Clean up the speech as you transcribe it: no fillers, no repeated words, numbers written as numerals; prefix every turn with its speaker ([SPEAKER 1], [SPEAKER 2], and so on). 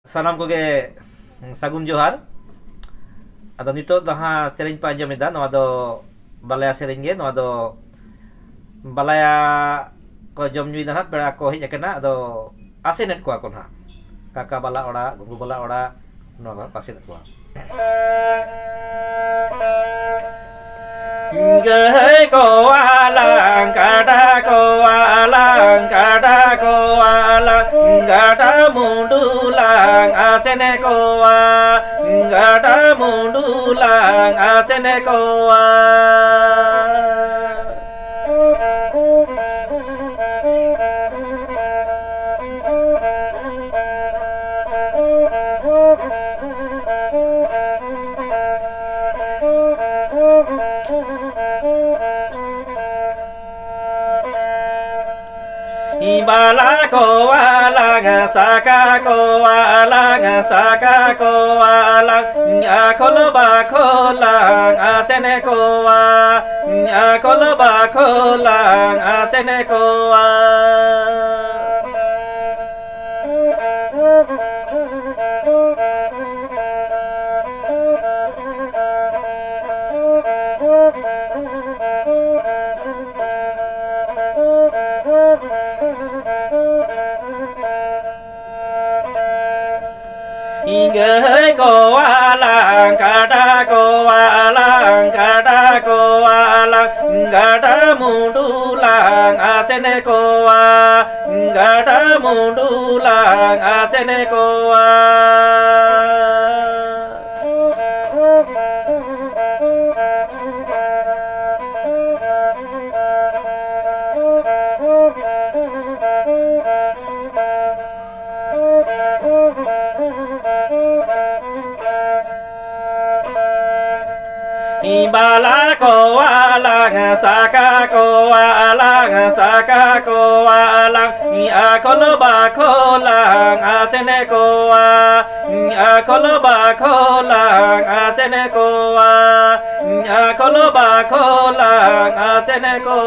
[SPEAKER 1] ᱥᱟᱱᱟᱢ ᱠᱚᱜᱮ ᱥᱟᱹᱜᱩᱱ ᱡᱚᱦᱟᱨ ᱟᱫᱚ ᱱᱤᱛᱚᱜ ᱫᱚ ᱦᱟᱸᱜ ᱥᱮᱨᱮᱧ ᱯᱮ ᱟᱸᱡᱚᱢᱮᱫᱟ ᱱᱚᱣᱟ ᱫᱚ ᱵᱟᱞᱟᱭᱟ ᱥᱮᱨᱮᱧ ᱜᱮ ᱱᱚᱣᱟ ᱫᱚ ᱵᱟᱞᱟᱭᱟ ᱠᱚ ᱡᱚᱢ ᱧᱩᱭᱫᱟ ᱦᱟᱸᱜ ᱯᱮᱲᱟ ᱠᱚ ᱦᱮᱡ ᱟᱠᱟᱱᱟ ᱟᱫᱚ ᱟᱥᱮᱱᱮᱫ ᱠᱚᱣᱟ ᱠᱚ ᱦᱟᱸᱜ ᱠᱟᱠᱟ ᱵᱟᱞᱟ ᱚᱲᱟᱜ ᱜᱩᱜᱩ ᱵᱟᱞᱟ ᱚᱲᱟᱜ ᱱᱚᱣᱟ ᱠᱚ ᱟᱥᱮᱱᱮᱫ ᱠᱚᱣᱟ gai ko alang kada ko alang kada ko alang gada mundulang asene ko gada mundulang asene ko Ibala ko alang saka ko alang saka ko alang akolo ba ko lang asene ko akolo ba ko lang asene ko gai ko alang kada ko alang kada ko alang gada mundulang asene ko gada mundulang asene ko Ibala ko alang saka ko alang akolo ba ko lang asene ko akolo ba ko lang asene ko akolo ba ko lang asene ko